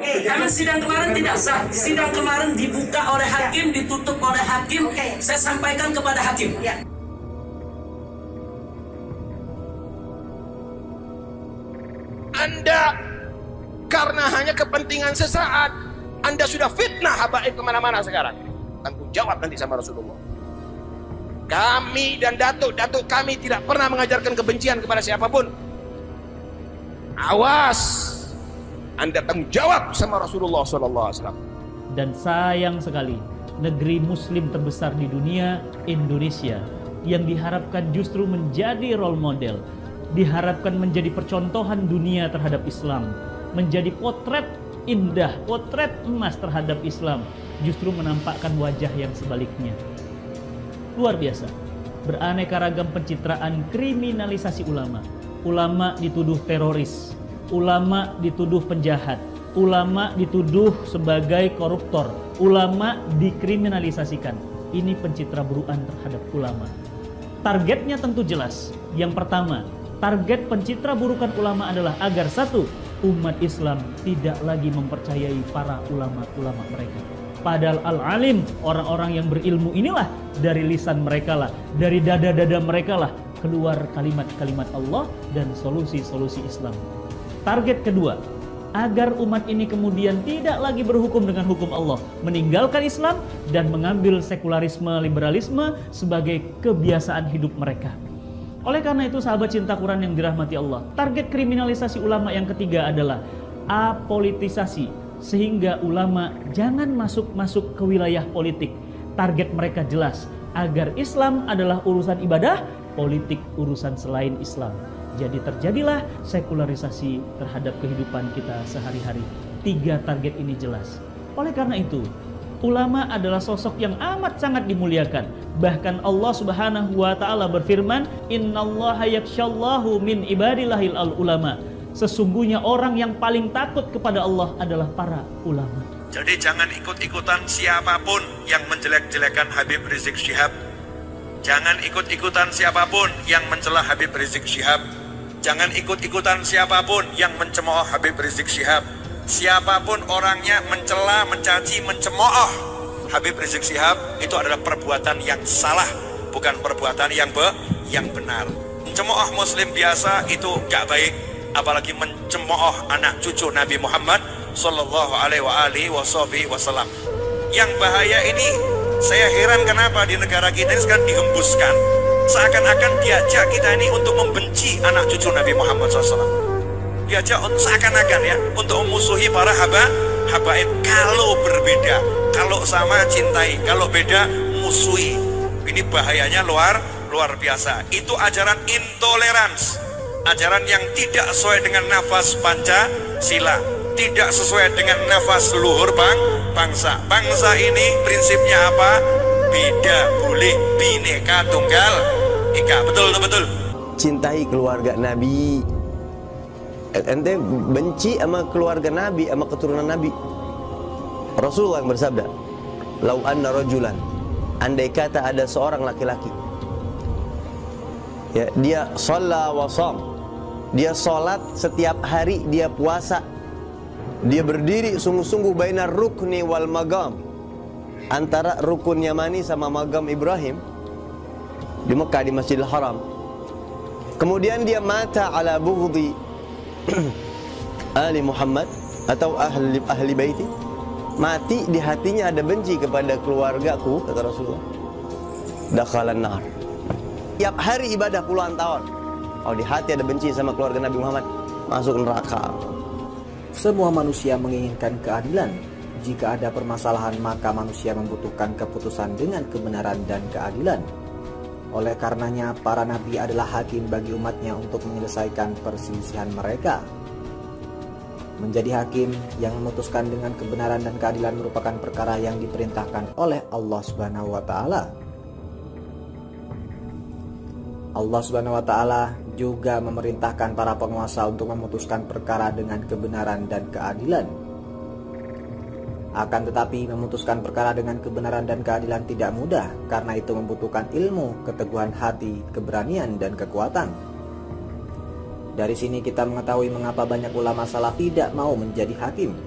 Karena sidang kemarin tidak sah. Sidang kemarin dibuka oleh hakim, ditutup oleh hakim. Saya sampaikan kepada hakim. Anda karena hanya kepentingan sesaat, Anda sudah fitnah habaib kemana-mana sekarang. Tanggung jawab nanti sama Rasulullah. Kami dan datuk-datuk kami tidak pernah mengajarkan kebencian kepada siapapun. Awas, Anda tanggung jawab sama Rasulullah SAW. Dan sayang sekali, negeri muslim terbesar di dunia, Indonesia, yang diharapkan justru menjadi role model, diharapkan menjadi percontohan dunia terhadap Islam, menjadi potret indah, potret emas terhadap Islam, justru menampakkan wajah yang sebaliknya. Luar biasa, beraneka ragam pencitraan kriminalisasi ulama. Ulama dituduh teroris, ulama dituduh penjahat, ulama dituduh sebagai koruptor, ulama dikriminalisasikan. Ini pencitraburuan terhadap ulama. Targetnya tentu jelas. Yang pertama, target pencitraburukan ulama adalah agar satu, umat Islam tidak lagi mempercayai para ulama-ulama mereka. Padahal al-alim, orang-orang yang berilmu inilah, dari lisan mereka lah, dari dada-dada mereka lah, keluar kalimat-kalimat Allah dan solusi-solusi Islam. Target kedua, agar umat ini kemudian tidak lagi berhukum dengan hukum Allah, meninggalkan Islam dan mengambil sekularisme, liberalisme sebagai kebiasaan hidup mereka. Oleh karena itu, sahabat cinta Quran yang dirahmati Allah, target kriminalisasi ulama yang ketiga adalah apolitisasi, sehingga ulama jangan masuk ke wilayah politik. Target mereka jelas, agar Islam adalah urusan ibadah, politik urusan selain Islam. Jadi terjadilah sekularisasi terhadap kehidupan kita sehari-hari. Tiga target ini jelas. Oleh karena itu, ulama adalah sosok yang amat sangat dimuliakan. Bahkan Allah Subhanahu wa taala berfirman, "Innallaha yakhshallahu min ibadillahil ulama." Sesungguhnya orang yang paling takut kepada Allah adalah para ulama. Jadi jangan ikut-ikutan siapapun yang menjelek-jelekan Habib Rizik Syihab. Jangan ikut-ikutan siapapun yang mencela Habib Rizik Syihab. Jangan ikut-ikutan siapapun yang mencemooh Habib Rizik Syihab. Siapapun orangnya mencela, mencaci, mencemooh Habib Rizik Syihab, itu adalah perbuatan yang salah, bukan perbuatan yang benar. Mencemooh muslim biasa itu gak baik, apalagi mencemooh anak cucu Nabi Muhammad Sallallahu Alaihi Wasallam. Yang bahaya ini, saya heran kenapa di negara kita ini sekarang dihembuskan, seakan-akan diajak kita ini untuk membenci anak cucu Nabi Muhammad SAW. Diajak seakan-akan ya untuk memusuhi para habaib. Kalau berbeda, kalau sama cintai, kalau beda musuhi. Ini bahayanya luar biasa. Itu ajaran intolerans, ajaran yang tidak sesuai dengan nafas Pancasila, tidak sesuai dengan nafas luhur bangsa. Bangsa ini prinsipnya apa? Beda boleh, bineka tunggal ika. Betul. Cintai keluarga Nabi. Ente benci sama keluarga Nabi, sama keturunan Nabi. Rasulullah yang bersabda, "Lau anna rajulan," andai kata ada seorang laki-laki, ya, dia shalla wa sham, dia sholat setiap hari, dia puasa, dia berdiri sungguh-sungguh bainar rukni wal magam, antara rukun Yamani sama magam Ibrahim di Mekah, di Masjidil Haram. Kemudian dia mata ala bughdi Ali Muhammad atau ahli baiti, mati di hatinya ada benci kepada keluargaku, kata Rasulullah, dakhalan nar. Tiap hari ibadah puluhan tahun, kalau di hati ada benci sama keluarga Nabi Muhammad, masuk neraka. Semua manusia menginginkan keadilan. Jika ada permasalahan, maka manusia membutuhkan keputusan dengan kebenaran dan keadilan. Oleh karenanya, para nabi adalah hakim bagi umatnya untuk menyelesaikan perselisihan mereka. Menjadi hakim yang memutuskan dengan kebenaran dan keadilan merupakan perkara yang diperintahkan oleh Allah Subhanahu wa taala. Allah Subhanahu wa taala juga memerintahkan para penguasa untuk memutuskan perkara dengan kebenaran dan keadilan. Akan tetapi memutuskan perkara dengan kebenaran dan keadilan tidak mudah, karena itu membutuhkan ilmu, keteguhan hati, keberanian, dan kekuatan. Dari sini kita mengetahui mengapa banyak ulama salaf tidak mau menjadi hakim.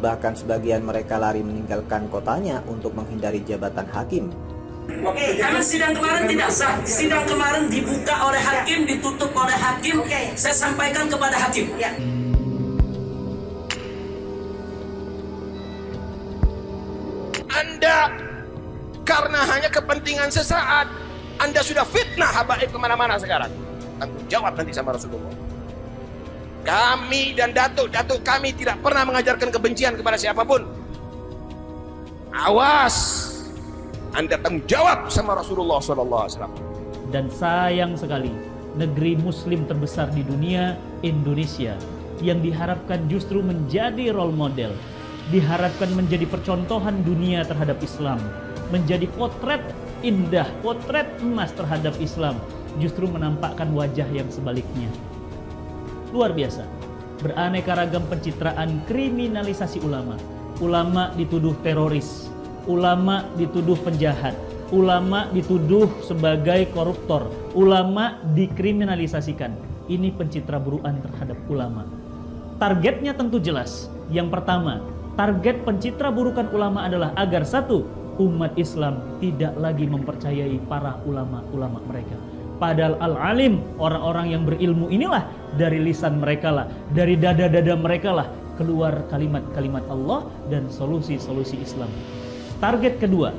Bahkan sebagian mereka lari meninggalkan kotanya untuk menghindari jabatan hakim. Karena sidang kemarin tidak sah. Sidang kemarin dibuka oleh hakim, ditutup oleh hakim. Saya sampaikan kepada hakim. Anda karena hanya kepentingan sesaat, Anda sudah fitnah habaib kemana-mana sekarang. Tanggung jawab nanti sama Rasulullah. Kami dan datuk-datuk kami tidak pernah mengajarkan kebencian kepada siapapun. Awas, Anda tanggung jawab sama Rasulullah SAW. Dan sayang sekali, negeri Muslim terbesar di dunia, Indonesia, yang diharapkan justru menjadi role model, diharapkan menjadi percontohan dunia terhadap Islam, menjadi potret indah, potret emas terhadap Islam, justru menampakkan wajah yang sebaliknya. Luar biasa, beraneka ragam pencitraan kriminalisasi ulama. Ulama dituduh teroris, ulama dituduh penjahat, ulama dituduh sebagai koruptor, ulama dikriminalisasikan. Ini pencitraburuan terhadap ulama. Targetnya tentu jelas. Yang pertama, target pencitraburukan ulama adalah agar satu, umat Islam tidak lagi mempercayai para ulama-ulama mereka. Padahal al-alim, orang-orang yang berilmu inilah, dari lisan mereka lah, dari dada-dada mereka lah, keluar kalimat-kalimat Allah dan solusi-solusi Islam. Target kedua,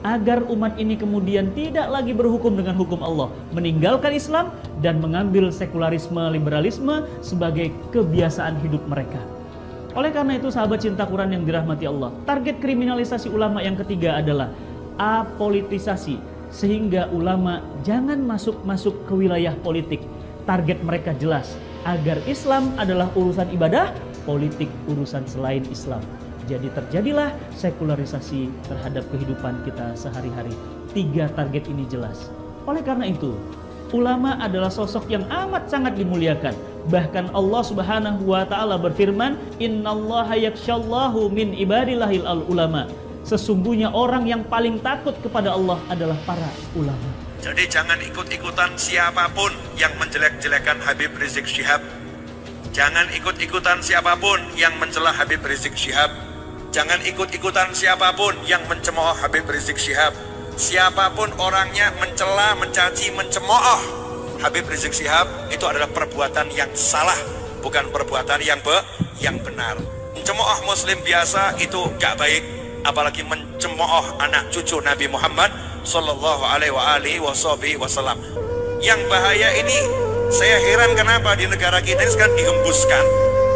agar umat ini kemudian tidak lagi berhukum dengan hukum Allah, meninggalkan Islam dan mengambil sekularisme, liberalisme sebagai kebiasaan hidup mereka. Oleh karena itu, sahabat cinta Quran yang dirahmati Allah, target kriminalisasi ulama yang ketiga adalah apolitisasi, sehingga ulama jangan masuk ke wilayah politik. Target mereka jelas, agar Islam adalah urusan ibadah, politik urusan selain Islam. Jadi terjadilah sekularisasi terhadap kehidupan kita sehari-hari. Tiga target ini jelas. Oleh karena itu, ulama adalah sosok yang amat sangat dimuliakan. Bahkan Allah Subhanahu wa taala berfirman, "Innallaha yakhshallahu min ibadillahil ulama." Sesungguhnya orang yang paling takut kepada Allah adalah para ulama. Jadi jangan ikut-ikutan siapapun yang menjelek-jelekan Habib Rizik Syihab. Jangan ikut-ikutan siapapun yang mencela Habib Rizik Syihab. Jangan ikut-ikutan siapapun yang mencemooh Habib Rizik Syihab. Siapapun orangnya mencela, mencaci, mencemooh Habib Rizik Syihab, itu adalah perbuatan yang salah, bukan perbuatan yang benar. Mencemooh muslim biasa itu gak baik, apalagi mencemooh anak cucu Nabi Muhammad Sallallahu Alaihi Wasallam. Yang bahaya ini, saya heran kenapa di negara kita ini sekarang dihembuskan,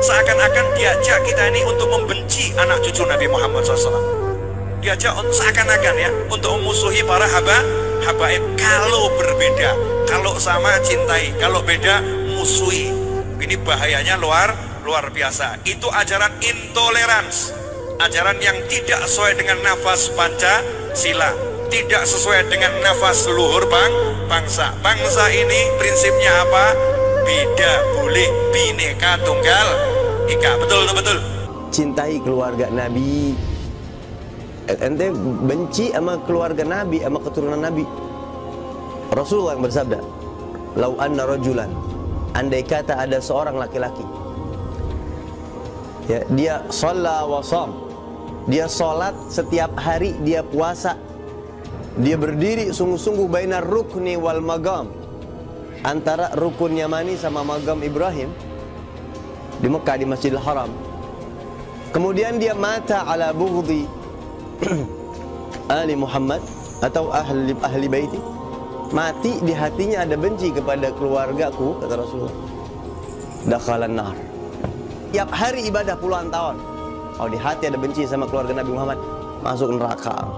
seakan-akan diajak kita ini untuk membenci anak cucu Nabi Muhammad SAW. Diajak seakan-akan ya untuk memusuhi para habaib. Kalau berbeda, kalau sama cintai, kalau beda musuhi. Ini bahayanya luar biasa. Itu ajaran intolerans, ajaran yang tidak sesuai dengan nafas Pancasila, tidak sesuai dengan nafas luhur bangsa. Bangsa ini prinsipnya apa? Beda boleh, bineka tunggal ika. Betul. Cintai keluarga Nabi. Ente benci sama keluarga Nabi, sama keturunan Nabi. Rasulullah yang bersabda, "Lau anna rajulan," andai kata ada seorang laki-laki, ya, dia shalla wa sham, dia sholat setiap hari, dia puasa, dia berdiri sungguh-sungguh bainar rukni wal magam, antara rukun Yamani sama magam Ibrahim di Mekah, di Masjidil Haram. Kemudian dia mata ala bughdhi Ali Muhammad atau ahli baiti, mati di hatinya ada benci kepada keluargaku, kata Rasulullah, dakhalan nar. Tiap hari ibadah puluhan tahun, kalau di hati ada benci sama keluarga Nabi Muhammad, masuk neraka.